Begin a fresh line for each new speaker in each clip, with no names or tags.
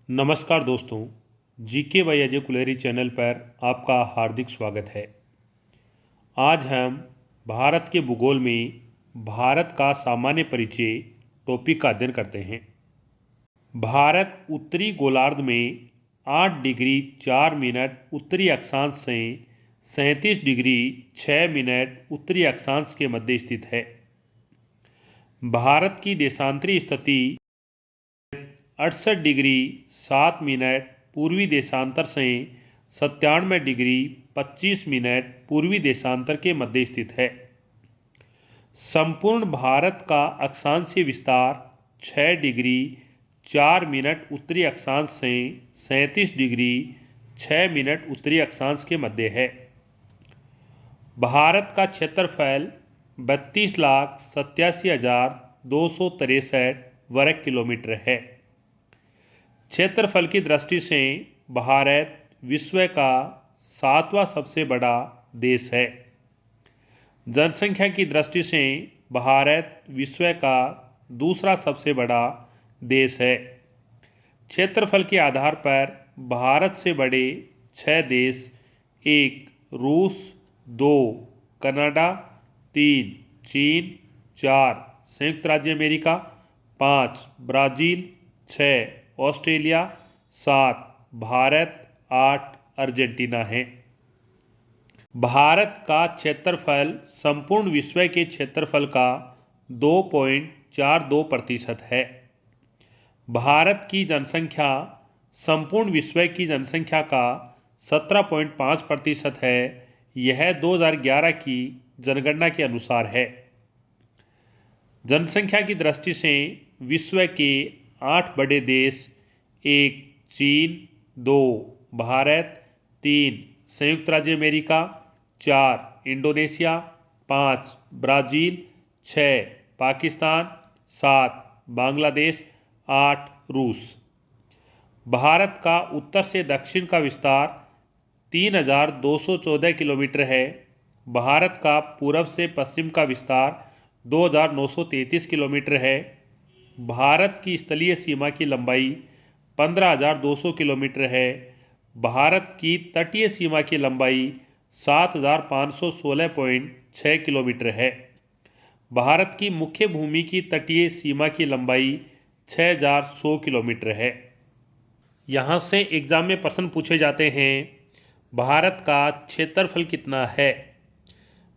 नमस्कार दोस्तों, GK by Ajay Kuleri channel पर आपका हार्दिक स्वागत है। आज हम भारत के भूगोल में भारत का सामान्य परिचय टॉपिक का अध्ययन करते हैं। भारत उत्तरी गोलार्ध में 8 डिग्री 4 मिनट उत्तरी अक्षांश से 37 डिग्री 6 मिनट उत्तरी अक्षांश के मध्य स्थित है। भारत की देशांतरी स्थिति 68 डिग्री 7 मिनट पूर्वी देशांतर से 97 डिग्री 25 मिनट पूर्वी देशांतर के मध्य स्थित है। संपूर्ण भारत का अक्षांशीय विस्तार 6 डिग्री 4 मिनट उत्तरी अक्षांश से 37 डिग्री 6 मिनट उत्तरी अक्षांश के मध्य है। भारत का क्षेत्रफल 32,87,263 वर्ग किलोमीटर है। क्षेत्रफल की दृष्टि से भारत विश्व का 7वां सबसे बड़ा देश है। जनसंख्या की दृष्टि से भारत विश्व का दूसरा सबसे बड़ा देश है। क्षेत्रफल के आधार पर भारत से बड़े 6 देश 1 रूस, 2 कनाडा, 3 चीन, 4 संयुक्त राज्य America, 5 Brazil, 6 Australia, 7 Bharat, 8 Argentina है। भारत का क्षेत्रफल संपूर्ण विश्व के क्षेत्रफल का 2.42% है। भारत की जनसंख्या संपूर्ण विश्व की जनसंख्या का 17.5% है। यह 2011 की जनगणना के अनुसार है। जनसंख्या की दृष्टि से विश्व के 8 बड़े देश 1 चीन, 2 भारत, 3 संयुक्त राज्य America, 4 Indonesia, 5 Brazil, 6 Pakistan, 7 Bangladesh, 8 रूस। भारत का उत्तर से दक्षिण का विस्तार 3,214 किलोमीटर है। भारत का पूर्व से पश्चिम का विस्तार 2,933 किलोमीटर है। भारत की स्थलीय सीमा की लंबाई 15,200 किलोमीटर है। भारत की तटीय सीमा की लंबाई 7,516.6 किलोमीटर है। भारत की मुख्य भूमि की तटीय सीमा की लंबाई 6,100 किलोमीटर है। यहाँ से एग्जाम में प्रश्न पूछे जाते हैं। भारत का क्षेत्रफल कितना है?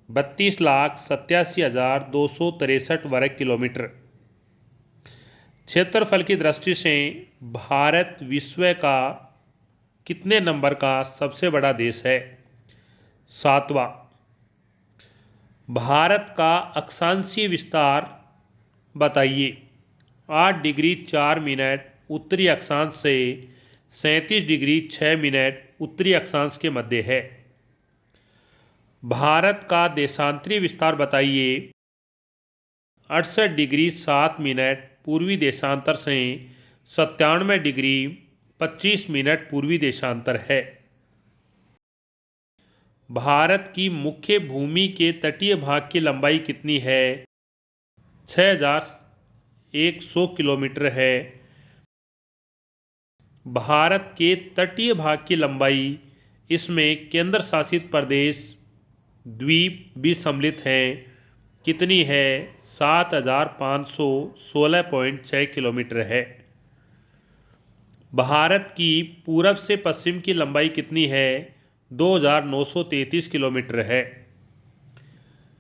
32,87,263 वर्ग किलोमीटर। क्षेत्रफल की दृष्टि से भारत विश्व का कितने नंबर का सबसे बड़ा देश है? 7वां। भारत का अक्षांशीय विस्तार बताइए। 8 डिग्री 4 मिनट उत्तरी अक्षांश से 37 डिग्री 6 मिनट उत्तरी अक्षांश के मध्य है। भारत का देशांतरी विस्तार बताइए। 68 डिग्री 7 मिनट पूर्वी देशांतर से 97 डिग्री 25 मिनट पूर्वी देशांतर है। भारत की मुख्य भूमि के तटीय भाग की लंबाई कितनी है? 6,100 किलोमीटर है। भारत के तटीय भाग की लंबाई, इसमें केंद्र शासित प्रदेश द्वीप भी सम्मिलित हैं, कितनी है? 7,516.6 किलोमीटर है। भारत की पूरब से पश्चिम की लंबाई कितनी है? 2,933 किलोमीटर है।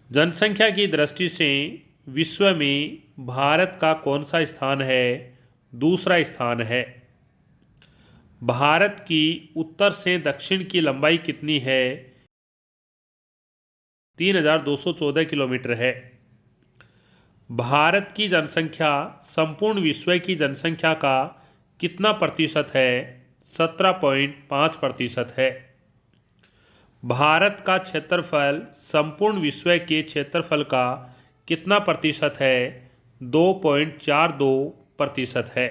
जनसंख्या की दृष्टि से विश्व में भारत का कौन सा स्थान है? दूसरा स्थान है। भारत की उत्तर से दक्षिण की लंबाई कितनी है? 3,214 किलोमीटर है। भारत की जनसंख्या संपूर्ण विश्व की जनसंख्या का कितना प्रतिशत है? 17.5% है। भारत का क्षेत्रफल संपूर्ण विश्व के क्षेत्रफल का कितना प्रतिशत है? 2.42% है।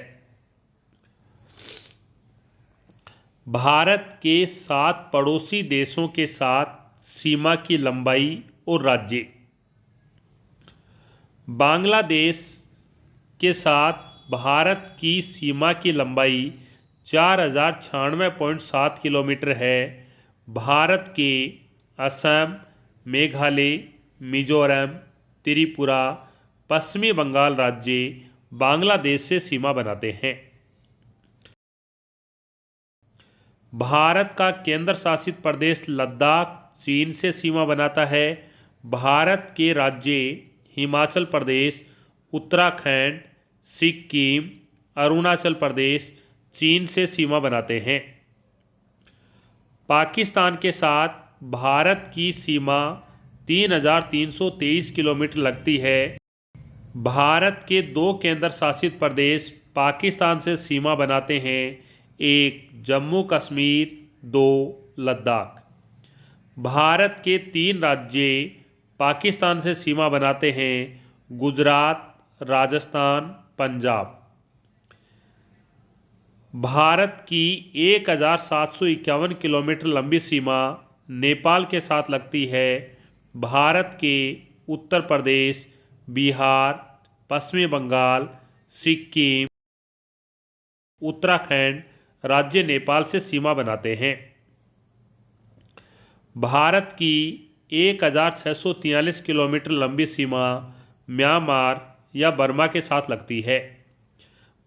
भारत के 7 पड़ोसी देशों के साथ सीमा की लंबाई और राज्य। बांग्लादेश के साथ भारत की सीमा की लंबाई 4096.7 किलोमीटर है। भारत के असम, मेघालय, मिजोरम, त्रिपुरा, पश्चिमी बंगाल राज्य बांग्लादेश से सीमा बनाते हैं। भारत का केंद्र शासित प्रदेश लद्दाख चीन से सीमा बनाता है। भारत के राज्य हिमाचल प्रदेश, उत्तराखंड, सिक्किम, अरुणाचल प्रदेश चीन से सीमा बनाते हैं। पाकिस्तान के साथ भारत की सीमा 3323 किलोमीटर लगती है। भारत के दो केंद्र शासित प्रदेश पाकिस्तान से सीमा बनाते हैं, एक जम्मू कश्मीर, दो लद्दाख। भारत के तीन राज्य पाकिस्तान से सीमा बनाते हैं, गुजरात, राजस्थान, पंजाब। भारत की 1751 किलोमीटर लंबी सीमा नेपाल के साथ लगती है। भारत के उत्तर प्रदेश, बिहार, पश्चिमी बंगाल, सिक्किम, उत्तराखंड राज्य नेपाल से सीमा बनाते हैं। भारत की 1643 किलोमीटर लंबी सीमा म्यांमार या बर्मा के साथ लगती है।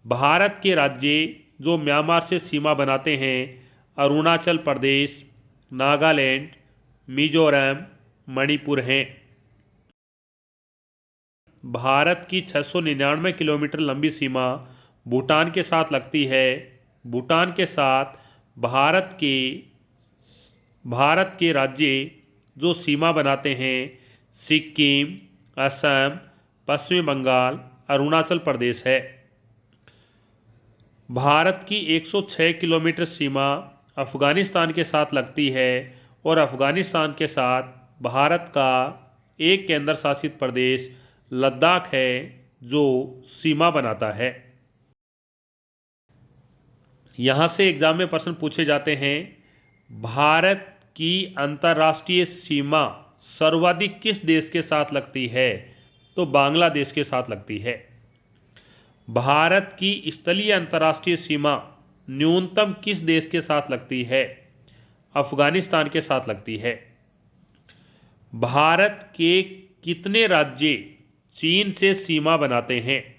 भारत के राज्य जो म्यांमार से सीमा बनाते हैं, अरुणाचल प्रदेश, नागालैंड, मिजोरम, मणिपुर हैं। भारत की 699 किलोमीटर लंबी सीमा भूटान के साथ लगती है। भूटान के साथ भारत के राज्य जो सीमा बनाते हैं, सिक्किम, असम, पश्चिमी बंगाल, अरुणाचल प्रदेश है। भारत की 106 किलोमीटर सीमा अफगानिस्तान के साथ लगती है और अफगानिस्तान के साथ भारत का एक केंद्र शासित प्रदेश लद्दाख है जो सीमा बनाता है। यहाँ से एग्जाम में प्रश्न पूछे जाते हैं, भारत की अंतर्राष्ट्रीय सीमा सर्वाधिक किस देश के साथ लगती है? तो बांग्लादेश के साथ लगती है। भारत की स्थलीय अंतर्राष्ट्रीय सीमा न्यूनतम किस देश के साथ लगती है? अफगानिस्तान के साथ लगती है। भारत के कितने राज्य चीन से सीमा बनाते हैं?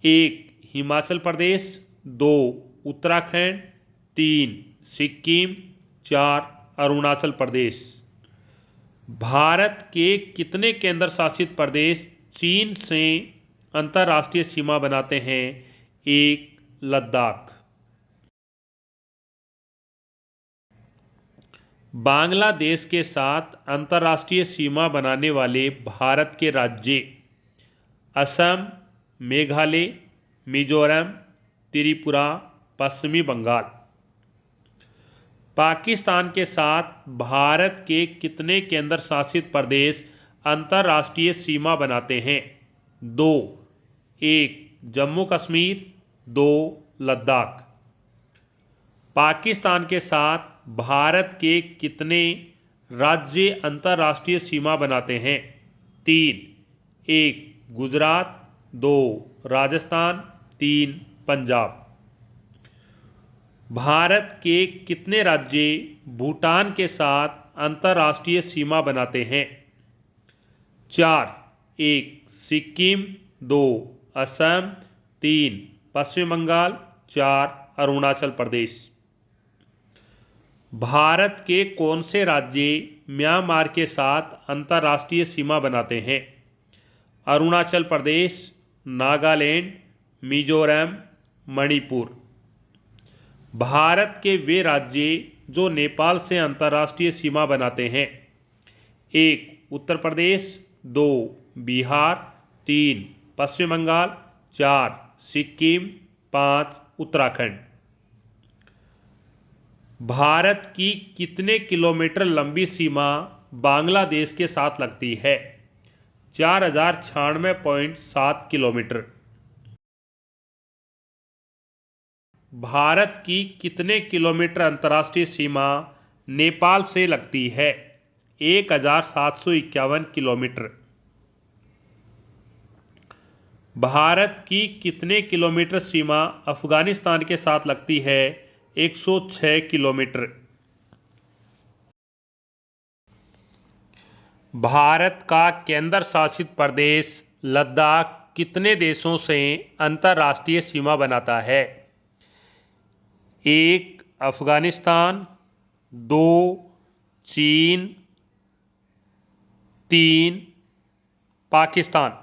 एक हिमाचल प्रदेश, दो उत्तराखंड, तीन सिक्किम, चार अरुणाचल प्रदेश। भारत के कितने केंद्र शासित प्रदेश चीन से अंतर्राष्ट्रीय सीमा बनाते हैं? एक लद्दाख। बांग्लादेश के साथ अंतर्राष्ट्रीय सीमा बनाने वाले भारत के राज्य असम, मेघालय, मिजोरम, त्रिपुरा, पश्चिमी बंगाल। पाकिस्तान के साथ भारत के कितने केंद्र शासित प्रदेश अंतर्राष्ट्रीय सीमा बनाते हैं? दो, एक जम्मू कश्मीर, दो लद्दाख। पाकिस्तान के साथ भारत के कितने राज्य अंतर्राष्ट्रीय सीमा बनाते हैं? तीन, एक गुजरात, दो राजस्थान, तीन पंजाब। भारत के कितने राज्य भूटान के साथ अंतर्राष्ट्रीय सीमा बनाते हैं? चार, एक सिक्किम, दो असम, तीन पश्चिम बंगाल, चार अरुणाचल प्रदेश। भारत के कौन से राज्य म्यांमार के साथ अंतर्राष्ट्रीय सीमा बनाते हैं? अरुणाचल प्रदेश, नागालैंड, मिजोरम, मणिपुर। भारत के वे राज्य जो नेपाल से अंतर्राष्ट्रीय सीमा बनाते हैं? एक उत्तर प्रदेश, दो बिहार, तीन पश्चिम बंगाल, चार सिक्किम, पांच उत्तराखंड। भारत की कितने किलोमीटर लंबी सीमा बांग्लादेश के साथ लगती है? 4096.7 किलोमीटर। भारत की कितने किलोमीटर अंतर्राष्ट्रीय सीमा नेपाल से लगती है? 1751 किलोमीटर। भारत की कितने किलोमीटर सीमा अफगानिस्तान के साथ लगती है? 106 किलोमीटर। भारत का केंद्र शासित प्रदेश लद्दाख कितने देशों से अंतर्राष्ट्रीय सीमा बनाता है? 1 अफगानिस्तान, 2 चीन, 3 पाकिस्तान।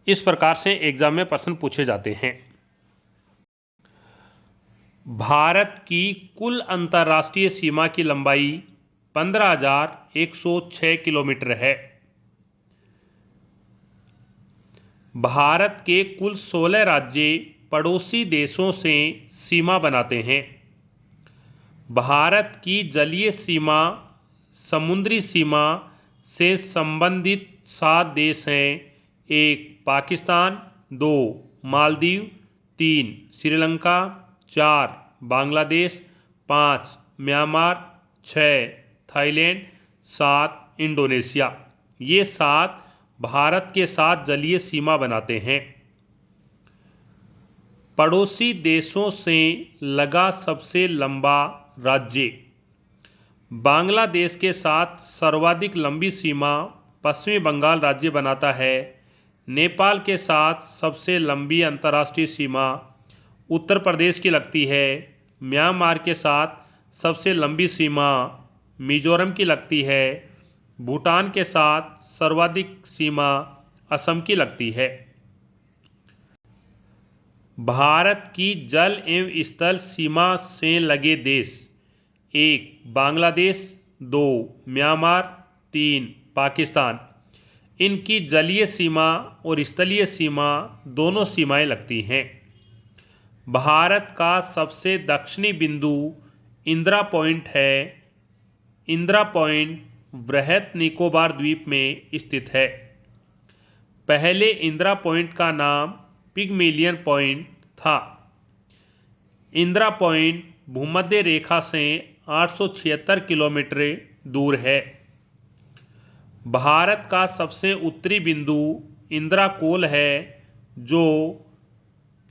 इस प्रकार से एग्जाम में प्रश्न पूछे जाते हैं। भारत की कुल अंतर्राष्ट्रीय सीमा की लंबाई 15,106 किलोमीटर है। भारत के कुल 16 राज्य पड़ोसी देशों से सीमा बनाते हैं। भारत की जलीय सीमा समुद्री सीमा से संबंधित 7 देश हैं। 1 Pakistan, 2 Maldives, 3 Sri Lanka, 4 Bangladesh, 5 Myanmar, 6 Thailand, 7 Indonesia. ये 7 भारत के साथ जलीय सीमा बनाते हैं। पड़ोसी देशों से लगा सबसे लंबा राज्य। बांग्लादेश के साथ सर्वाधिक लंबी सीमा पश्चिमी बंगाल राज्य बनाता है। नेपाल के साथ सबसे लंबी अंतर्राष्ट्रीय सीमा उत्तर प्रदेश की लगती है। म्यांमार के साथ सबसे लंबी सीमा मिजोरम की लगती है। भूटान के साथ सर्वाधिक सीमा असम की लगती है। भारत की जल एवं स्थल सीमा से लगे देश। 1 बांग्लादेश, 2 म्यांमार, 3 पाकिस्तान। इनकी जलीय सीमा और स्थलीय सीमा दोनों सीमाएं लगती हैं। भारत का सबसे दक्षिणी बिंदु इंदिरा पॉइंट है। इंदिरा पॉइंट वृहद निकोबार द्वीप में स्थित है। पहले इंदिरा पॉइंट का नाम पिगमेलियन पॉइंट था। इंदिरा पॉइंट भूमध्य रेखा से 876 किलोमीटर दूर है। भारत का सबसे उत्तरी बिंदु इंदिरा कोल है, जो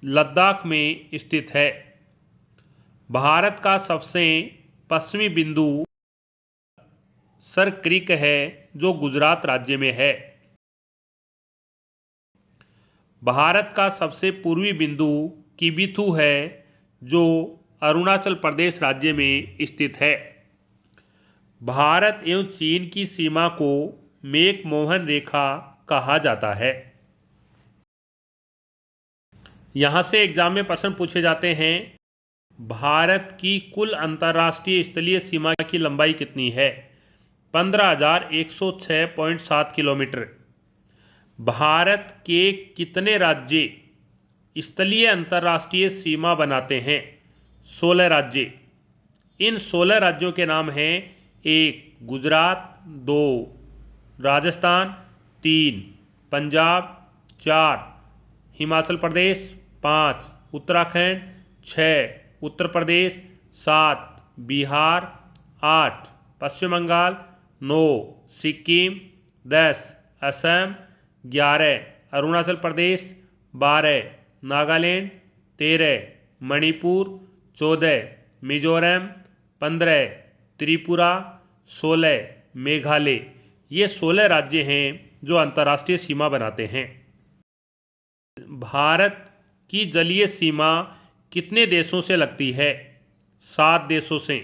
लद्दाख में स्थित है। भारत का सबसे पश्चिमी बिंदु सर क्रीक है, जो गुजरात राज्य में है। भारत का सबसे पूर्वी बिंदु किबिथु है, जो अरुणाचल प्रदेश राज्य में स्थित है। भारत एवं चीन की सीमा को मैकमोहन रेखा कहा जाता है। यहां से एग्जाम में प्रश्न पूछे जाते हैं। भारत की कुल अंतर्राष्ट्रीय स्थलीय सीमा की लंबाई कितनी है? 15,106.7 किलोमीटर। भारत के कितने राज्य स्थलीय अंतर्राष्ट्रीय सीमा बनाते हैं? 16 राज्य। इन 16 राज्यों के नाम हैं। 1 गुजरात, 2 राजस्थान, 3 पंजाब, 4 हिमाचल प्रदेश, 5 उत्तराखंड, 6 उत्तर प्रदेश, 7 बिहार, 8 पश्चिम बंगाल, 9 सिक्किम, 10 असम, 11 अरुणाचल प्रदेश, 12 नागालैंड, 13 मणिपुर, 14 मिजोरम, 15 त्रिपुरा, 16 मेघालय। ये 16 राज्य हैं जो अंतर्राष्ट्रीय सीमा बनाते हैं। भारत की जलीय सीमा कितने देशों से लगती है? 7 देशों से।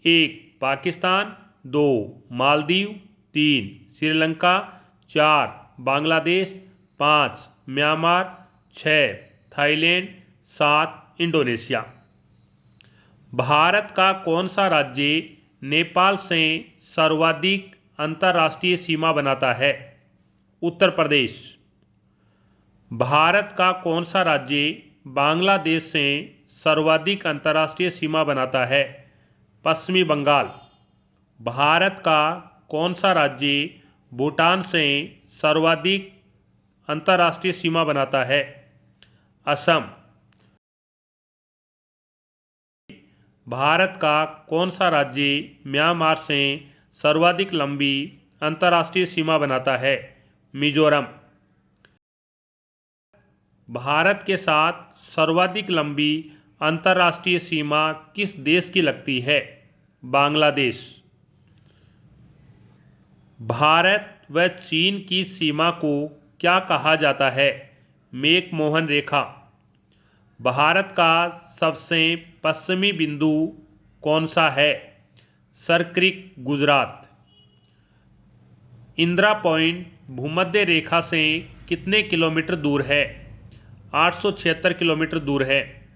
1 Pakistan, 2 Maldives, 3 Sri Lanka, 4 Bangladesh, 5 Myanmar, 6 Thailand, 7 Indonesia. Bharat का कौन सा राज्य नेपाल से सर्वाधिक अंतर्राष्ट्रीय सीमा बनाता है? उत्तर प्रदेश। भारत का कौन सा राज्य बांग्लादेश से सर्वाधिक अंतर्राष्ट्रीय सीमा बनाता है? पश्चिमी बंगाल। भारत का कौन सा राज्य भूटान से सर्वाधिक अंतर्राष्ट्रीय सीमा बनाता है? असम। भारत का कौन सा राज्य म्यांमार से सर्वाधिक लंबी अंतर्राष्ट्रीय सीमा बनाता है? मिजोरम। भारत के साथ सर्वाधिक लंबी अंतर्राष्ट्रीय सीमा किस देश की लगती है? बांग्लादेश। भारत व चीन की सीमा को क्या कहा जाता है? मैकमोहन रेखा। भारत का सबसे पश्चिमी बिंदु कौन सा है? सरक्रिक, गुजरात। इंदिरा पॉइंट भूमध्य रेखा से कितने किलोमीटर दूर है? 876 किलोमीटर दूर है।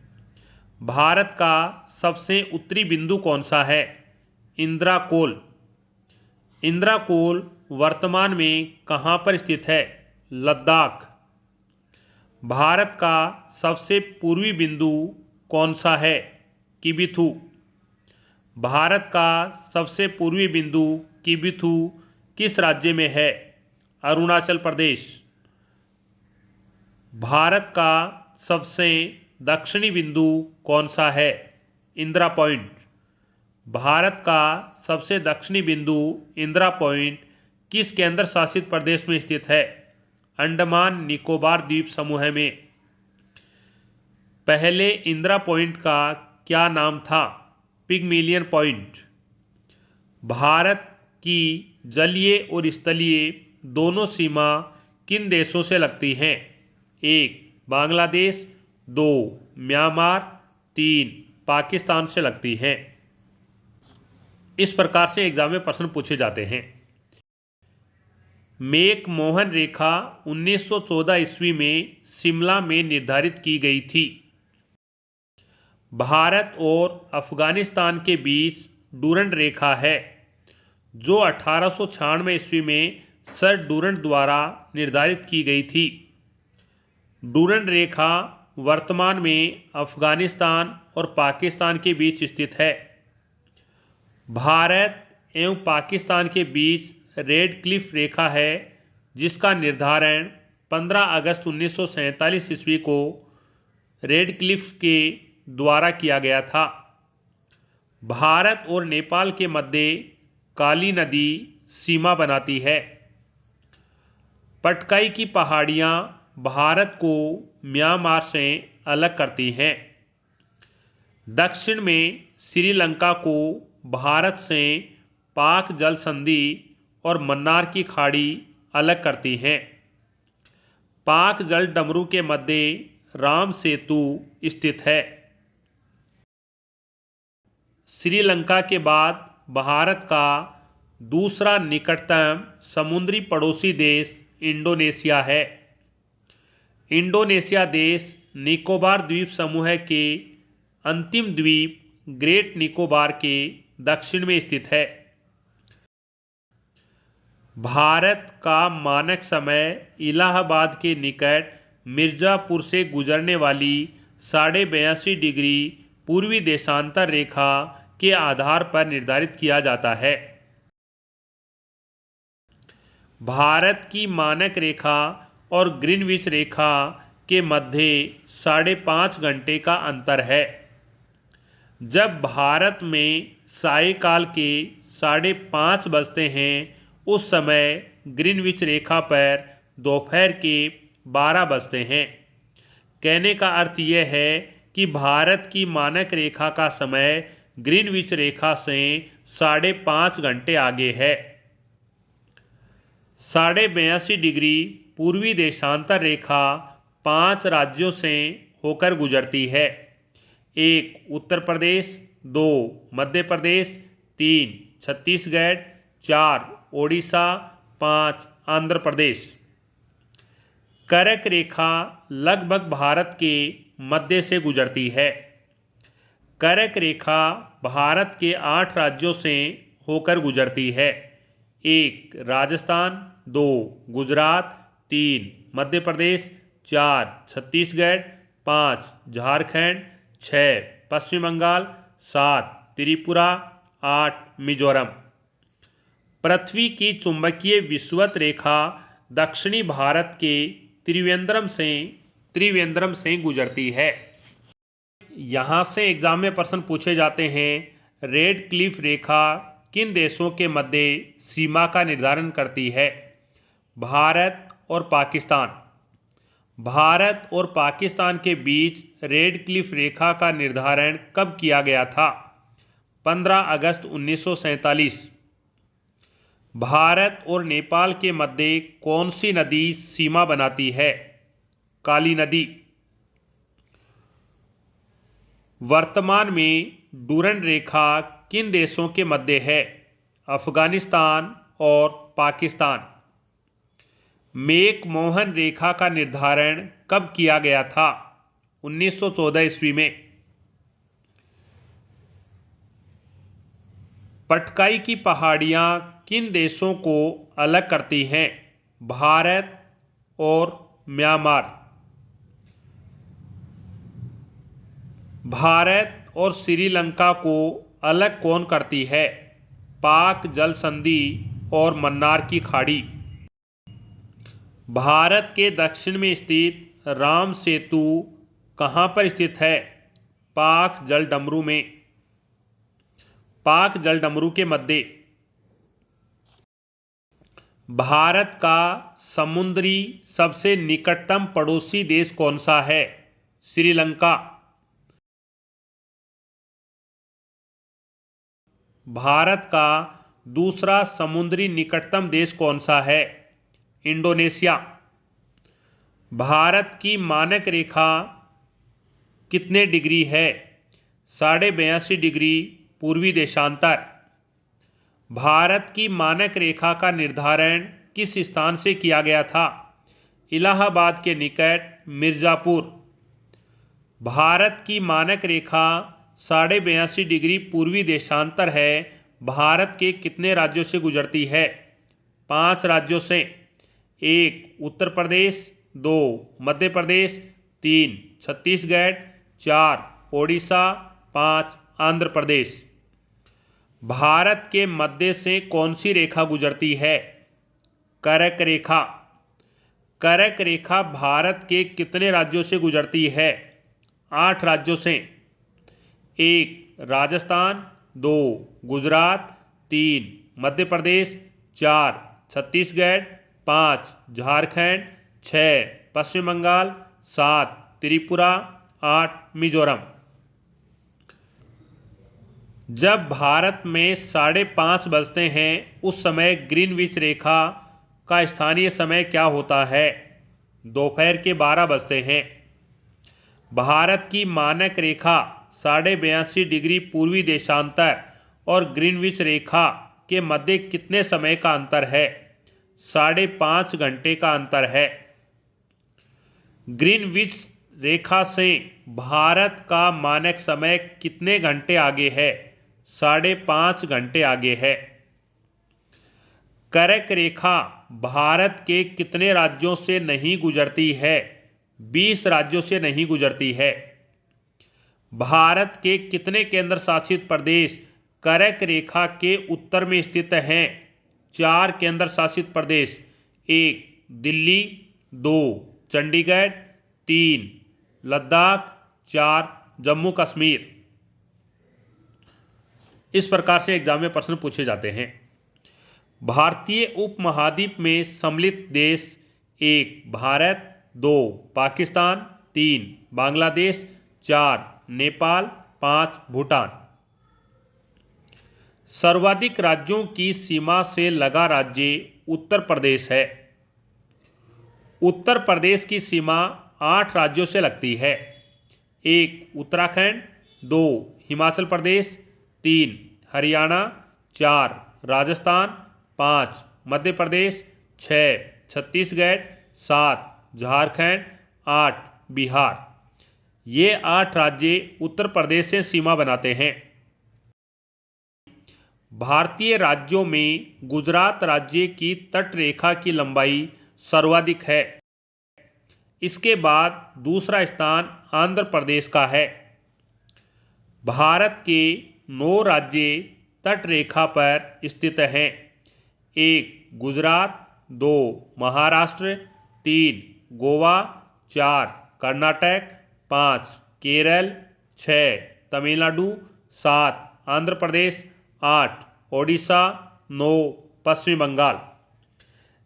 भारत का सबसे उत्तरी बिंदु कौन सा है? इंदिरा कोल। इंदिरा कोल वर्तमान में कहाँ पर स्थित है? लद्दाख। भारत का सबसे पूर्वी बिंदु कौन सा है? किबिथु। भारत का सबसे पूर्वी बिंदु किबिथु किस राज्य में है? अरुणाचल प्रदेश। भारत का सबसे दक्षिणी बिंदु कौन सा है? इंदिरा पॉइंट। भारत का सबसे दक्षिणी बिंदु इंदिरा पॉइंट किस केंद्र शासित प्रदेश में स्थित है? अंडमान निकोबार द्वीप समूह में। पहले इंदिरा पॉइंट का क्या नाम था? पिगमिलियन पॉइंट। भारत की जलीय और स्थलीय दोनों सीमा किन देशों से लगती हैं? 1. बांग्लादेश, 2. म्यांमार, 3. पाकिस्तान से लगती हैं। इस प्रकार से एग्जाम में प्रश्न पूछे जाते हैं। मैकमोहन रेखा 1914 ईस्वी में शिमला में निर्धारित की गई थी। भारत और अफगानिस्तान के बीच डूरंड रेखा है जो 1896 ईस्वी में सर डूरंड द्वारा निर्धारित की गई थी। डूरंड रेखा वर्तमान में अफगानिस्तान और पाकिस्तान के बीच स्थित है। भारत एवं पाकिस्तान के बीच रेड क्लिफ रेखा है जिसका निर्धारण 15 अगस्त 1947 ईस्वी को रेड क्लिफ के द्वारा किया गया था। भारत और नेपाल के मध्य काली नदी सीमा बनाती है। पटकाई की पहाड़ियाँ भारत को म्यांमार से अलग करती हैं। दक्षिण में श्रीलंका को भारत से पाक जल संधि और मन्नार की खाड़ी अलग करती हैं। पाक जल डमरू के मध्य राम सेतु स्थित है। श्रीलंका के बाद भारत का दूसरा निकटतम समुद्री पड़ोसी देश इंडोनेशिया है। इंडोनेशिया देश निकोबार द्वीप समूह के अंतिम द्वीप ग्रेट निकोबार के दक्षिण में स्थित है। भारत का मानक समय इलाहाबाद के निकट मिर्जापुर से गुजरने वाली 82.5 डिग्री पूर्वी देशांतर रेखा के आधार पर निर्धारित किया जाता है। भारत की मानक रेखा और ग्रीनविच रेखा के मध्य 5.5 घंटे का अंतर है। जब भारत में सायकाल के 5:30 बजते हैं उस समय ग्रीनविच रेखा पर दोपहर के 12 बजते हैं। कहने का अर्थ यह है कि भारत की मानक रेखा का समय ग्रीनविच रेखा से 5.5 घंटे आगे है। 82.5 डिग्री पूर्वी देशांतर रेखा 5 राज्यों से होकर गुजरती है। 1. उत्तर प्रदेश, 2. मध्य प्रदेश, 3. छत्तीसगढ़, 4. ओडिशा, 5. आंध्र प्रदेश। कर्क रेखा लगभग भारत के मध्य से गुजरती है। कर्क रेखा भारत के 8 राज्यों से होकर गुजरती है। 1. राजस्थान, 2. गुजरात, 3. मध्य प्रदेश, 4. छत्तीसगढ़, 5. झारखंड, 6. पश्चिम बंगाल, 7. त्रिपुरा, 8. मिजोरम। पृथ्वी की चुंबकीय विषुवत रेखा दक्षिणी भारत के त्रिवेंद्रम से गुजरती है। यहाँ से एग्जाम में प्रश्न पूछे जाते हैं। रेड क्लिफ रेखा किन देशों के मध्य सीमा का निर्धारण करती है? भारत और पाकिस्तान। भारत और पाकिस्तान के बीच रेड क्लिफ रेखा का निर्धारण कब किया गया था? 15 अगस्त 1947। भारत और नेपाल के मध्य कौन सी नदी सीमा बनाती है? काली नदी। वर्तमान में डूरंड रेखा किन देशों के मध्य है? अफगानिस्तान और पाकिस्तान। मैक-मोहन रेखा का निर्धारण कब किया गया था? 1914 ईस्वी में। पटकाई की पहाड़ियाँ किन देशों को अलग करती हैं? भारत और म्यांमार। भारत और श्रीलंका को अलग कौन करती है? पाक जल संधि और मन्नार की खाड़ी। भारत के दक्षिण में स्थित राम सेतु कहाँ पर स्थित है? पाक जलडमरू में। पाक जलडमरू के मध्य। भारत का समुद्री सबसे निकटतम पड़ोसी देश कौन सा है? श्रीलंका। भारत का दूसरा समुद्री निकटतम देश कौन सा है? इंडोनेशिया। भारत की मानक रेखा कितने डिग्री है? 82.5 डिग्री पूर्वी देशांतर। भारत की मानक रेखा का निर्धारण किस स्थान से किया गया था? इलाहाबाद के निकट मिर्जापुर। भारत की मानक रेखा 82.5 डिग्री पूर्वी देशांतर है। भारत के कितने राज्यों से गुजरती है? 5 राज्यों से। 1 उत्तर प्रदेश, 2 मध्य प्रदेश, 3 छत्तीसगढ़, 4 ओडिशा, 5 आंध्र प्रदेश। भारत के मध्य से कौन सी रेखा गुजरती है? कर्क रेखा। कर्क रेखा भारत के कितने राज्यों से गुजरती है? 8 राज्यों से। 1 राजस्थान, 2 गुजरात, 3 मध्य प्रदेश, 4 छत्तीसगढ़, 5 झारखंड, 6 पश्चिम बंगाल, 7 त्रिपुरा, 8 मिजोरम। जब भारत में 5:30 बजते हैं उस समय ग्रीनविच रेखा का स्थानीय समय क्या होता है? दोपहर के 12 बजते हैं। भारत की मानक रेखा 82.5 डिग्री पूर्वी देशांतर और ग्रीनविच रेखा के मध्य कितने समय का अंतर है? 5.5 घंटे का अंतर है। ग्रीनविच रेखा से भारत का मानक समय कितने घंटे आगे है? 5.5 घंटे आगे है। कर्क रेखा भारत के कितने राज्यों से नहीं गुजरती है? 20 राज्यों से नहीं गुजरती है। भारत के कितने केंद्र शासित प्रदेश कर्क रेखा के उत्तर में स्थित हैं? 4 केंद्र शासित प्रदेश। 1 दिल्ली, 2 चंडीगढ़, 3 लद्दाख, 4 जम्मू कश्मीर। इस प्रकार से एग्जाम में प्रश्न पूछे जाते हैं। भारतीय उपमहाद्वीप में सम्मिलित देश 1 भारत, 2 पाकिस्तान, 3 बांग्लादेश, 4 नेपाल, 5 भूटान। सर्वाधिक राज्यों की सीमा से लगा राज्य उत्तर प्रदेश है। उत्तर प्रदेश की सीमा 8 राज्यों से लगती है। 1 उत्तराखंड, 2 हिमाचल प्रदेश, 3 हरियाणा, 4 राजस्थान, 5 मध्य प्रदेश, 6 छत्तीसगढ़, 7 झारखंड, 8 बिहार। ये 8 राज्य उत्तर प्रदेश से सीमा बनाते हैं। भारतीय राज्यों में गुजरात राज्य की तट रेखा की लंबाई सर्वाधिक है। इसके बाद दूसरा स्थान आंध्र प्रदेश का है। भारत के 9 राज्य तट रेखा पर स्थित हैं। 1 गुजरात, 2 महाराष्ट्र, 3 गोवा, 4 कर्नाटक, 5 केरल, 6 तमिलनाडु, 7 आंध्र प्रदेश, 8 ओडिशा, 9 पश्चिम बंगाल।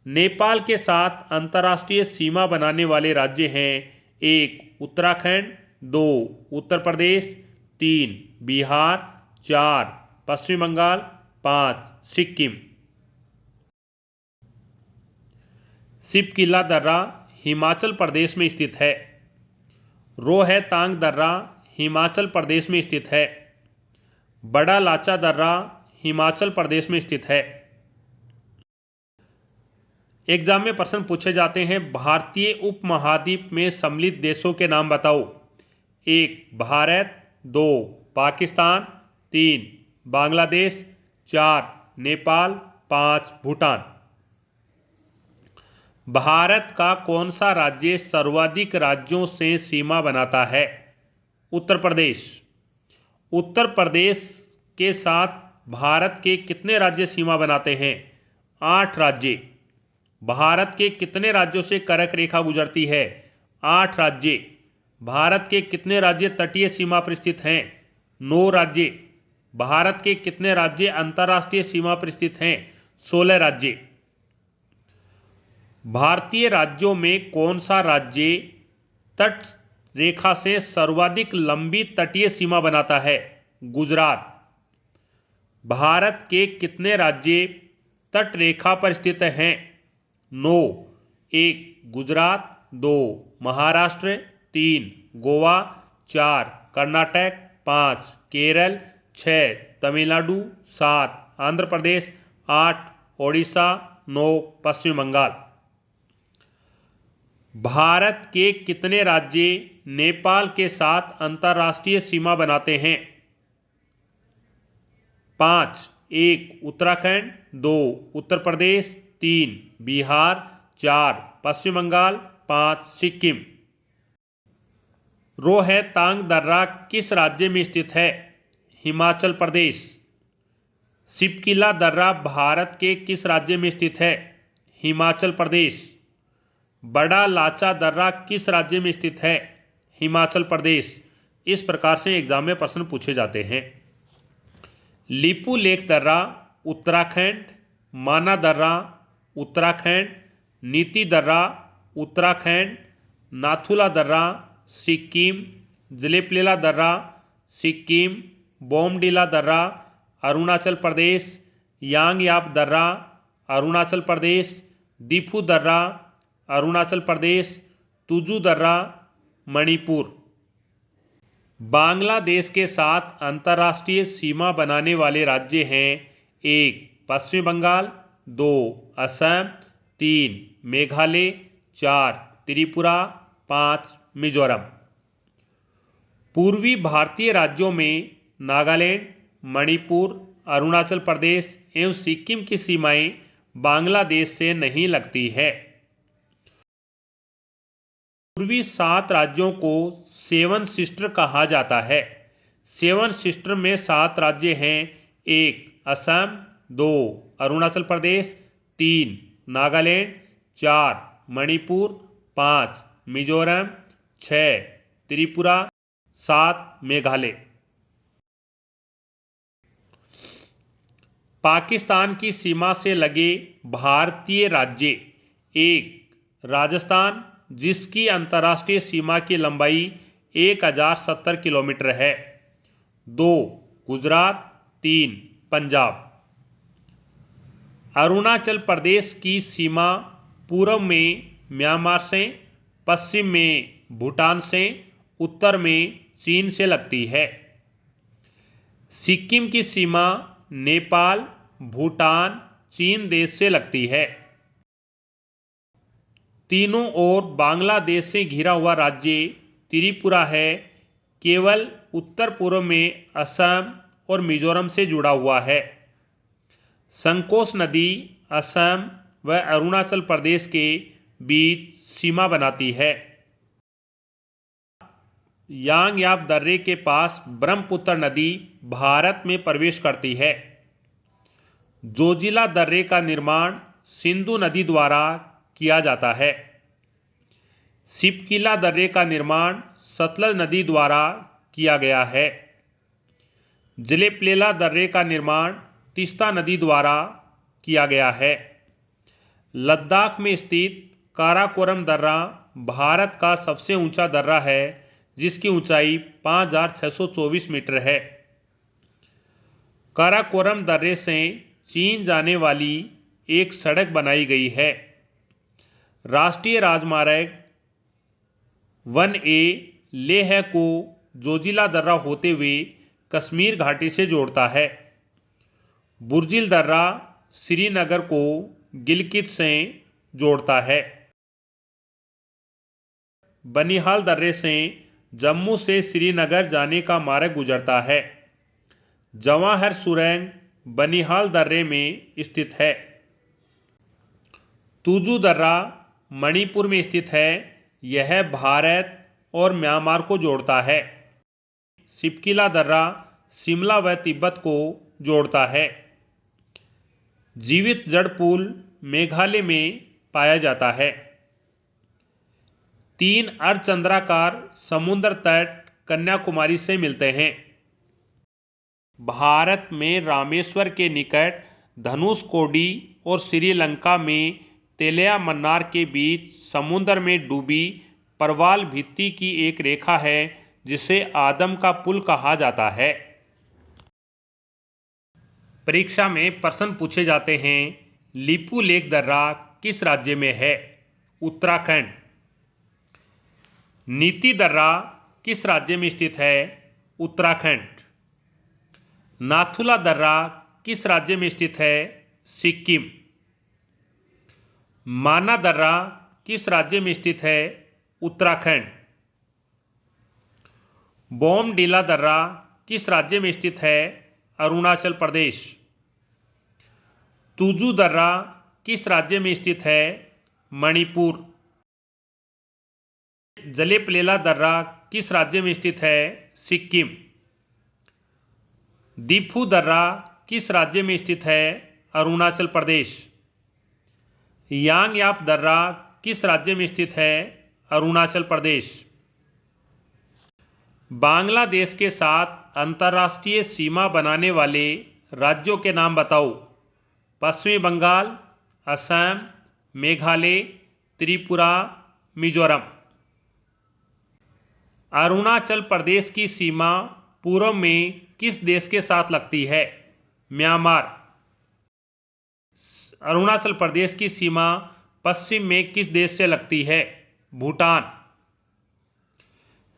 नेपाल के साथ अंतर्राष्ट्रीय सीमा बनाने वाले राज्य हैं। 1 उत्तराखंड, 2 उत्तर प्रदेश, 3 बिहार, 4 पश्चिम बंगाल, 5 सिक्किम। सिपकिला दर्रा हिमाचल प्रदेश में स्थित है। रोहतांग दर्रा हिमाचल प्रदेश में स्थित है। बड़ा लाचा दर्रा हिमाचल प्रदेश में स्थित है। एग्जाम में प्रश्न पूछे जाते हैं, भारतीय उपमहाद्वीप में सम्मिलित देशों के नाम बताओ। 1 भारत, 2 पाकिस्तान, 3 बांग्लादेश, 4 नेपाल, 5 भूटान। भारत का कौन सा राज्य सर्वाधिक राज्यों से सीमा बनाता है? उत्तर प्रदेश। उत्तर प्रदेश के साथ भारत के कितने राज्य सीमा बनाते हैं? 8 राज्य। भारत के कितने राज्यों से कर्क रेखा गुजरती है? 8 राज्य। भारत के कितने राज्य तटीय सीमा पर स्थित हैं? 9 राज्य। भारत के कितने राज्य अंतर्राष्ट्रीय सीमा पर स्थित हैं? 16 राज्य। भारतीय राज्यों में कौन सा राज्य तट रेखा से सर्वाधिक लंबी तटीय सीमा बनाता है? गुजरात। भारत के कितने राज्य तट रेखा पर स्थित हैं? 9। 1 गुजरात, 2 महाराष्ट्र, 3 गोवा, 4 कर्नाटक, 5 केरल, 6 तमिलनाडु, 7 आंध्र प्रदेश, 8 ओडिशा, 9 पश्चिम बंगाल। भारत के कितने राज्य नेपाल के साथ अंतर्राष्ट्रीय सीमा बनाते हैं? 5। 1 उत्तराखंड, 2 उत्तर प्रदेश, 3 बिहार, 4 पश्चिम बंगाल, 5 सिक्किम। रोहतांग दर्रा किस राज्य में स्थित है? हिमाचल प्रदेश। सिपकिला दर्रा भारत के किस राज्य में स्थित है? हिमाचल प्रदेश। बड़ा लाचा दर्रा किस राज्य में स्थित है? हिमाचल प्रदेश। इस प्रकार से एग्जाम में प्रश्न पूछे जाते हैं। लिपू लेक दर्रा उत्तराखंड, माना दर्रा उत्तराखंड, नीति दर्रा उत्तराखंड, नाथुला दर्रा सिक्किम, जलेपलेला दर्रा सिक्किम, बोमडिला दर्रा अरुणाचल प्रदेश, यांगयाप दर्रा अरुणाचल प्रदेश, दिफू दर्रा अरुणाचल प्रदेश, तुजू दर्रा मणिपुर। बांग्लादेश के साथ अंतर्राष्ट्रीय सीमा बनाने वाले राज्य हैं। 1 पश्चिम बंगाल, 2 असम, 3 मेघालय, 4 त्रिपुरा, 5 मिजोरम। पूर्वी भारतीय राज्यों में नागालैंड, मणिपुर, अरुणाचल प्रदेश एवं सिक्किम की सीमाएं बांग्लादेश से नहीं लगती है। पूर्वी 7 राज्यों को 7 सिस्टर कहा जाता है। 7 सिस्टर में 7 राज्य हैं। 1 असम, 2 अरुणाचल प्रदेश, 3 नागालैंड, 4 मणिपुर, 5 मिजोरम, 6 त्रिपुरा, 7 मेघालय। पाकिस्तान की सीमा से लगे भारतीय राज्य। 1 राजस्थान, जिसकी अंतर्राष्ट्रीय सीमा की लंबाई 1070 किलोमीटर है। 2 गुजरात, 3 पंजाब। अरुणाचल प्रदेश की सीमा पूर्व में म्यांमार से, पश्चिम में भूटान से, उत्तर में चीन से लगती है। सिक्किम की सीमा नेपाल, भूटान, चीन देश से लगती है। तीनों ओर बांग्लादेश से घिरा हुआ राज्य त्रिपुरा है। केवल उत्तर पूर्व में असम और मिजोरम से जुड़ा हुआ है। संकोश नदी असम व अरुणाचल प्रदेश के बीच सीमा बनाती है। यांगयाप दर्रे के पास ब्रह्मपुत्र नदी भारत में प्रवेश करती है। जोजिला दर्रे का निर्माण सिंधु नदी द्वारा किया जाता है। सिपकिला दर्रे का निर्माण सतलज नदी द्वारा किया गया है। जलेपलेला दर्रे का निर्माण तीस्ता नदी द्वारा किया गया है। लद्दाख में स्थित काराकोरम दर्रा भारत का सबसे ऊंचा दर्रा है, जिसकी ऊंचाई 5,624 मीटर है। काराकोरम दर्रे से चीन जाने वाली एक सड़क बनाई गई है। राष्ट्रीय राजमार्ग 1A लेह को जोजिला दर्रा होते हुए कश्मीर घाटी से जोड़ता है। बुर्जिल दर्रा श्रीनगर को गिलगित से जोड़ता है। बनिहाल दर्रे से जम्मू से श्रीनगर जाने का मार्ग गुजरता है। जवाहर सुरंग बनिहाल दर्रे में स्थित है। तुजू दर्रा मणिपुर में स्थित है। यह भारत और म्यांमार को जोड़ता है। सिपकिला दर्रा शिमला व तिब्बत को जोड़ता है। जीवित जड़ पुल मेघालय में पाया जाता है। 3 अर्धचंद्राकार समुद्र तट कन्याकुमारी से मिलते हैं। भारत में रामेश्वर के निकट धनुषकोडी और श्रीलंका में तेलिया मन्नार के बीच समुद्र में डूबी प्रवाल भित्ति की एक रेखा है, जिसे आदम का पुल कहा जाता है। परीक्षा में प्रश्न पूछे जाते हैं। लिपू लेक दर्रा किस राज्य में है? उत्तराखंड। नीति दर्रा किस राज्य में स्थित है? उत्तराखंड। नाथुला दर्रा किस राज्य में स्थित है? सिक्किम। माना दर्रा किस राज्य में स्थित है? उत्तराखंड। बोमडीला दर्रा किस राज्य में स्थित है? अरुणाचल प्रदेश। तुजू दर्रा किस राज्य में स्थित है? मणिपुर। जलेपलेला दर्रा किस राज्य में स्थित है? सिक्किम। दीफू दर्रा किस राज्य में स्थित है? अरुणाचल प्रदेश। यांगयाप दर्रा किस राज्य में स्थित है? अरुणाचल प्रदेश। बांग्लादेश के साथ अंतर्राष्ट्रीय सीमा बनाने वाले राज्यों के नाम बताओ। पश्चिमी बंगाल, असम, मेघालय, त्रिपुरा, मिजोरम। अरुणाचल प्रदेश की सीमा पूर्व में किस देश के साथ लगती है? म्यांमार। अरुणाचल प्रदेश की सीमा पश्चिम में किस देश से लगती है? भूटान।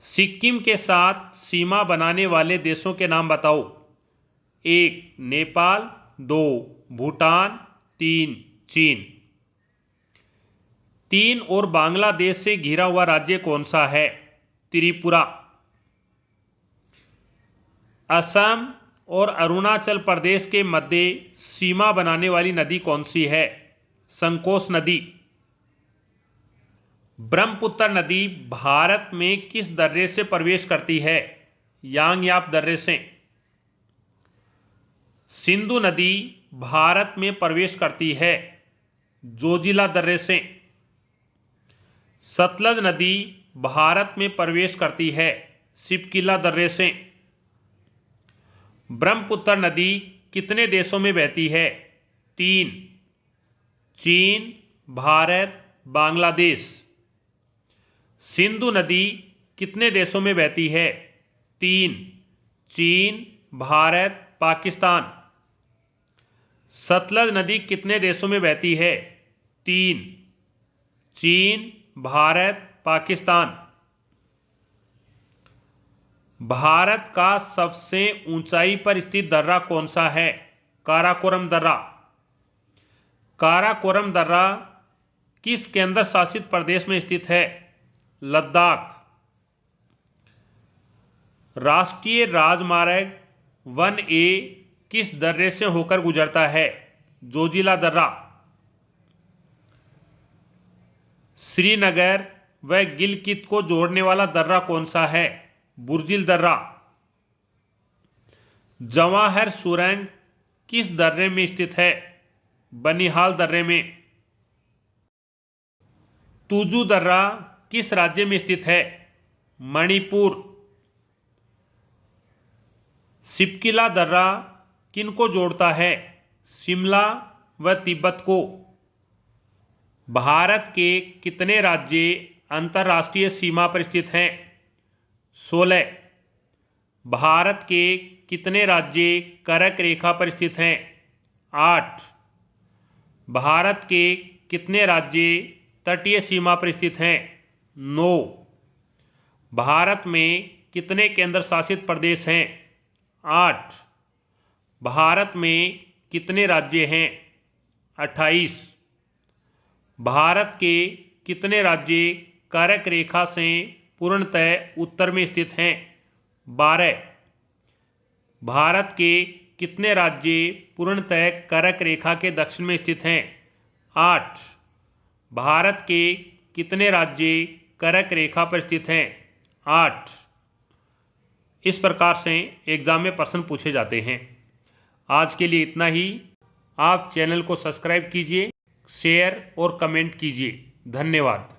सिक्किम के साथ सीमा बनाने वाले देशों के नाम बताओ। 1 नेपाल, 2 भूटान, 3 चीन। 3 और बांग्लादेश से घिरा हुआ राज्य कौन सा है? त्रिपुरा। असम और अरुणाचल प्रदेश के मध्य सीमा बनाने वाली नदी कौन सी है? संकोश नदी। ब्रह्मपुत्र नदी भारत में किस दर्रे से प्रवेश करती है? यांगयाप दर्रे से। सिंधु नदी भारत में प्रवेश करती है जोजिला दर्रे से। सतलज नदी भारत में प्रवेश करती है सिपकिला दर्रे से। ब्रह्मपुत्र नदी कितने देशों में बहती है? 3 चीन, भारत, बांग्लादेश। सिंधु नदी कितने देशों में बहती है? 3 चीन, भारत, पाकिस्तान। सतलज नदी कितने देशों में बहती है? 3 चीन, भारत, पाकिस्तान। भारत का सबसे ऊंचाई पर स्थित दर्रा कौन सा है? काराकोरम दर्रा। काराकोरम दर्रा किस केंद्र शासित प्रदेश में स्थित है? लद्दाख। राष्ट्रीय राजमार्ग 1A किस दर्रे से होकर गुजरता है? जोजिला दर्रा। श्रीनगर व गिलगित को जोड़ने वाला दर्रा कौन सा है? बुर्जिल दर्रा। जवाहर सुरंग किस दर्रे में स्थित है? बनिहाल दर्रे में। तुजू दर्रा किस राज्य में स्थित है? मणिपुर। सिपकिला दर्रा किनको जोड़ता है? शिमला व तिब्बत को। भारत के कितने राज्य अंतर्राष्ट्रीय सीमा पर स्थित हैं? 16। भारत के कितने राज्य कर्क रेखा पर स्थित हैं? 8। भारत के कितने राज्य तटीय सीमा पर स्थित हैं? 9। भारत में कितने केंद्र शासित प्रदेश हैं? 8। भारत में कितने राज्य हैं? 28। भारत के कितने राज्य कर्क रेखा से पूर्णतः उत्तर में स्थित हैं? 12। भारत के कितने राज्य पूर्णतः कर्क रेखा के दक्षिण में स्थित हैं? 8। भारत के कितने राज्य कर्क रेखा पर स्थित हैं? 8। इस प्रकार से एग्जाम में प्रश्न पूछे जाते हैं। आज के लिए इतना ही। आप चैनल को सब्सक्राइब कीजिए, शेयर और कमेंट कीजिए। धन्यवाद।